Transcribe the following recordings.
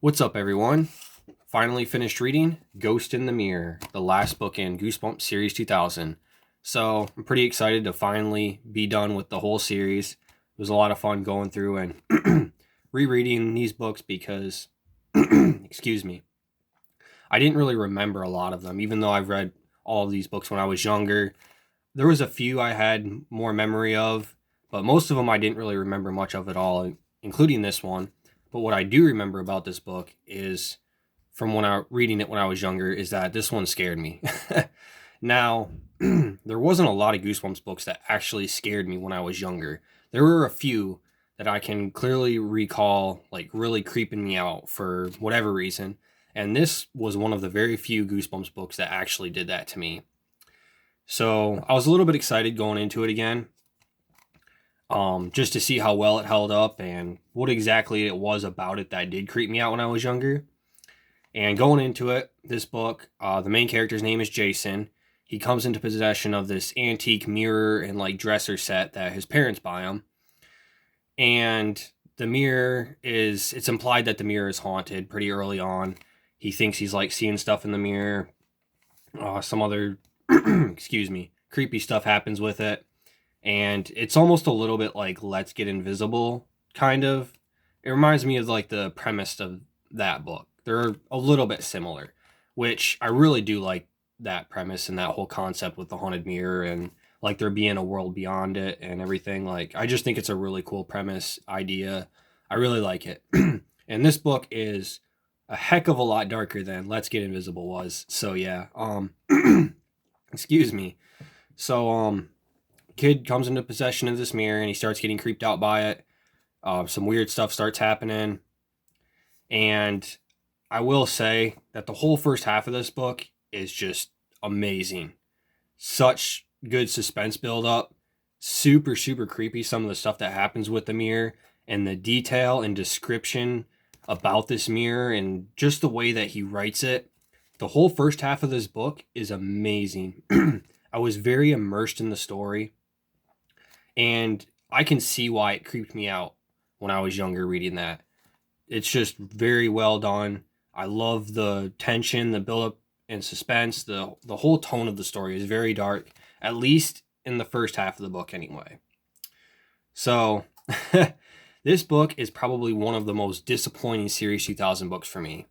What's up, everyone? Finally finished reading Ghost in the Mirror, the last book in Goosebumps Series 2000. So I'm pretty excited to finally be done with the whole series. It was a lot of fun going through and rereading these books because, excuse me, I didn't really remember a lot of them, even though I've read all of these books when I was younger. There was a few I had more memory of, but most of them I didn't really remember much of at all, including this one. But what I do remember about this book is from when I reading it when I was younger is that this one scared me. Now, there wasn't a lot of Goosebumps books that actually scared me when I was younger. There were a few that I can clearly recall like really creeping me out for whatever reason. And this was one of the very few Goosebumps books that actually did that to me. So I was a little bit excited going into it again, just to see how well it held up and what exactly it was about it that did creep me out when I was younger. And going into it, this book, the main character's name is Jason. He comes into possession of this antique mirror and like dresser set that his parents buy him. And the mirror it's implied that the mirror is haunted pretty early on. He thinks he's like seeing stuff in the mirror. Some other, excuse me, creepy stuff happens with it. And it's almost a little bit like Let's Get Invisible, kind of. It reminds me of like the premise of that book. They're a little bit similar, which I really do like that premise and that whole concept with the haunted mirror and like there being a world beyond it and everything. Like, I just think it's a really cool premise idea. I really like it. And this book is a heck of a lot darker than Let's Get Invisible was. So yeah, excuse me. So, kid comes into possession of this mirror and he starts getting creeped out by it. Some weird stuff starts happening. And I will say that the whole first half of this book is just amazing. Such good suspense build up. Super, super creepy. Some of the stuff that happens with the mirror and the detail and description about this mirror and just the way that he writes it. The whole first half of this book is amazing. I was very immersed in the story. And I can see why it creeped me out when I was younger reading that. It's just very well done. I love the tension, the build-up and suspense. The whole tone of the story is very dark, at least in the first half of the book anyway. So, this book is probably one of the most disappointing Series 2000 books for me.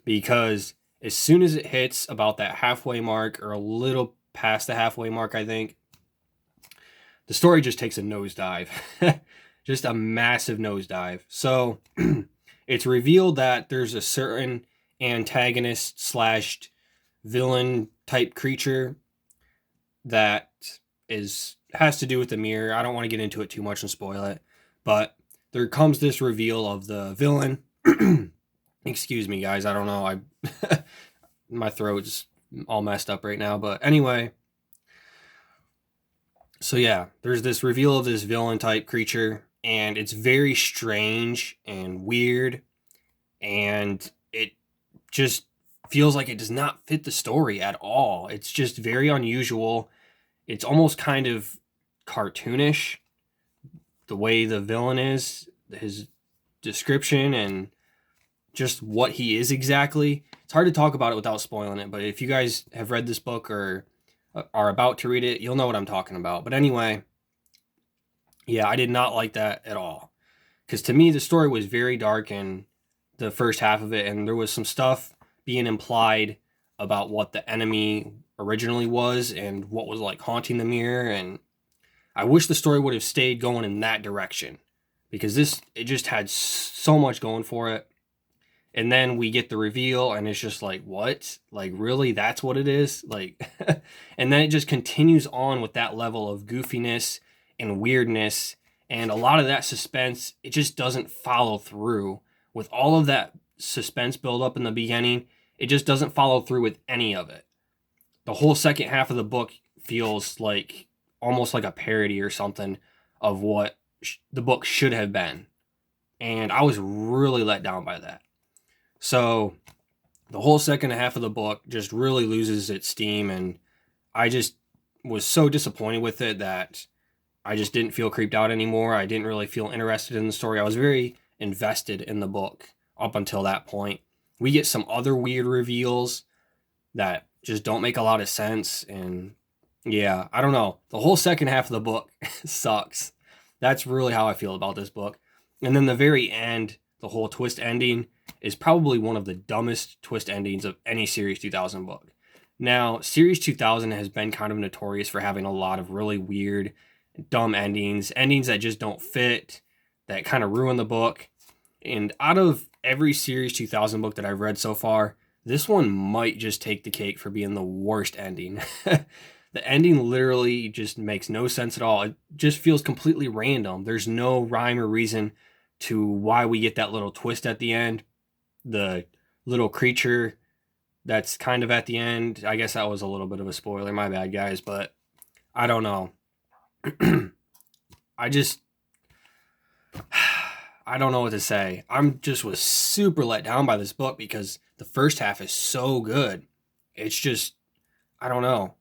Because as soon as it hits about that halfway mark, or a little past the halfway mark, I think, the story just takes a nosedive. Just a massive nosedive. So, it's revealed that there's a certain antagonist slash villain type creature that has to do with the mirror. I don't want to get into it too much and spoil it, but there comes this reveal of the villain. Excuse me, guys. I don't know. My throat's all messed up right now, but anyway. So yeah, there's this reveal of this villain type creature, and it's very strange and weird, and it just feels like it does not fit the story at all. It's just very unusual. It's almost kind of cartoonish, the way the villain is, his description, and just what he is exactly. It's hard to talk about it without spoiling it, but if you guys have read this book or are about to read it, you'll know what I'm talking about. But anyway, yeah, I did not like that at all. Because to me, the story was very dark in the first half of it, and there was some stuff being implied about what the enemy originally was and what was like haunting the mirror. And I wish the story would have stayed going in that direction, because it just had so much going for it. And then we get the reveal, and it's just like, what? Like, really? That's what it is? Like, and then it just continues on with that level of goofiness and weirdness. And a lot of that suspense, it just doesn't follow through. With all of that suspense build up in the beginning, it just doesn't follow through with any of it. The whole second half of the book feels like almost like a parody or something of what the book should have been. And I was really let down by that. So the whole second half of the book just really loses its steam, and I just was so disappointed with it that I just didn't feel creeped out anymore. I didn't really feel interested in the story. I was very invested in the book up until that point. We get some other weird reveals that just don't make a lot of sense. And yeah, I don't know. The whole second half of the book sucks. That's really how I feel about this book. And then the very end, the whole twist ending, is probably one of the dumbest twist endings of any Series 2000 book. Now, Series 2000 has been kind of notorious for having a lot of really weird, dumb endings that just don't fit, that kind of ruin the book. And out of every Series 2000 book that I've read so far, this one might just take the cake for being the worst ending. The ending literally just makes no sense at all. It just feels completely random. There's no rhyme or reason to why we get that little twist at the end. The little creature that's kind of at the end. I guess that was a little bit of a spoiler. My bad, guys. But I don't know. I don't know what to say. Was super let down by this book because the first half is so good. It's just, I don't know.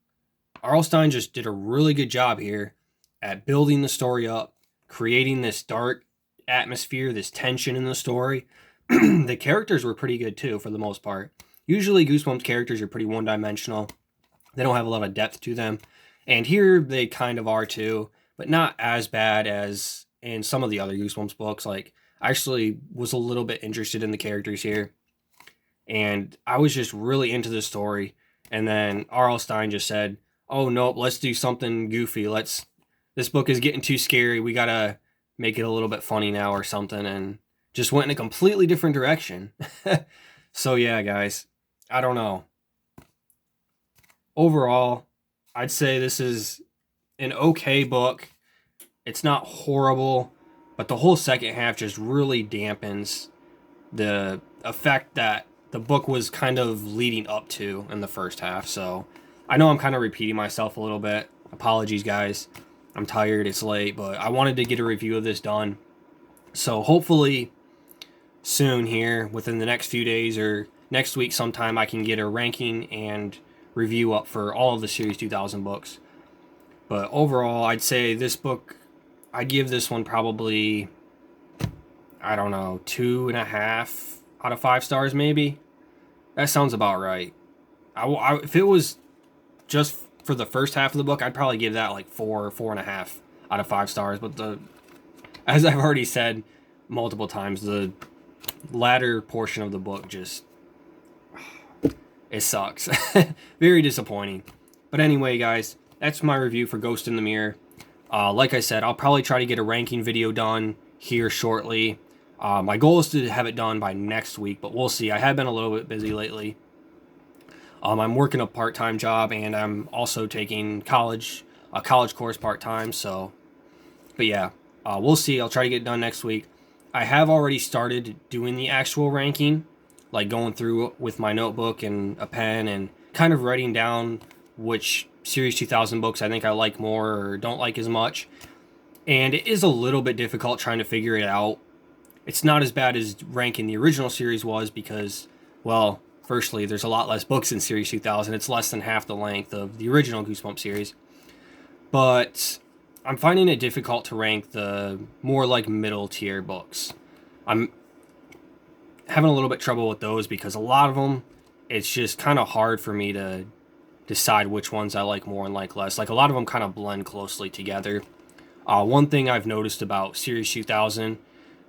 R.L. Stine just did a really good job here at building the story up, creating this dark atmosphere, this tension in the story. The characters were pretty good too, for the most part. Usually Goosebumps characters are pretty one-dimensional. They don't have a lot of depth to them. And here they kind of are too, but not as bad as in some of the other Goosebumps books. Like, I actually was a little bit interested in the characters here. And I was just really into the story. And then R.L. Stine just said, oh, nope, let's do something goofy. This book is getting too scary. We gotta make it a little bit funny now or something. And just went in a completely different direction. So yeah, guys, I don't know. Overall, I'd say this is an okay book. It's not horrible, but the whole second half just really dampens the effect that the book was kind of leading up to in the first half. So I know I'm kind of repeating myself a little bit. Apologies, guys. I'm tired. It's late, but I wanted to get a review of this done. So hopefully soon here, within the next few days or next week sometime, I can get a ranking and review up for all of the Series 2000 books. But overall, I'd say this book, I'd give this one probably, I don't know, 2.5 out of 5 stars maybe. That sounds about right. If it was just for the first half of the book, I'd probably give that like 4.5 out of 5 stars. But as I've already said multiple times, the latter portion of the book just, it sucks. Very disappointing. But anyway, guys, that's my review for Ghost in the Mirror. Like I said, I'll probably try to get a ranking video done here shortly. My goal is to have it done by next week, but we'll see. I have been a little bit busy lately. I'm working a part-time job, and I'm also taking a college course part-time. So, but yeah, we'll see. I'll try to get it done next week. I have already started doing the actual ranking, like going through with my notebook and a pen and kind of writing down which Series 2000 books I think I like more or don't like as much. And it is a little bit difficult trying to figure it out. It's not as bad as ranking the original series was because, well, firstly, there's a lot less books in Series 2000. It's less than half the length of the original Goosebumps series. But I'm finding it difficult to rank the more like middle tier books. I'm having a little bit trouble with those because a lot of them, it's just kind of hard for me to decide which ones I like more and like less. Like, a lot of them kind of blend closely together. One thing I've noticed about Series 2000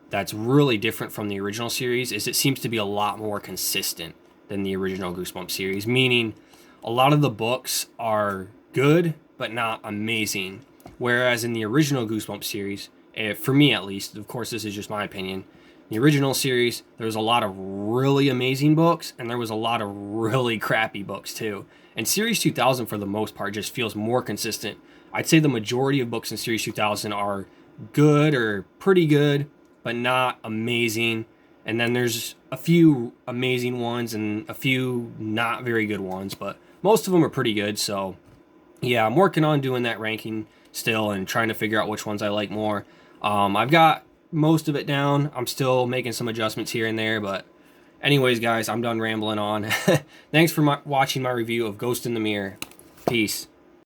that's really different from the original series is it seems to be a lot more consistent than the original Goosebumps series, meaning a lot of the books are good but not amazing, whereas in the original Goosebumps series, for me at least, of course this is just my opinion, the original series, there was a lot of really amazing books and there was a lot of really crappy books too. And Series 2000 for the most part just feels more consistent. I'd say the majority of books in Series 2000 are good or pretty good, but not amazing. And then there's a few amazing ones and a few not very good ones, but most of them are pretty good. So yeah, I'm working on doing that ranking still and trying to figure out which ones I like more. I've got most of it down. I'm still making some adjustments here and there, but anyways, guys, I'm done rambling on. Thanks for watching my review of Ghost in the Mirror. Peace.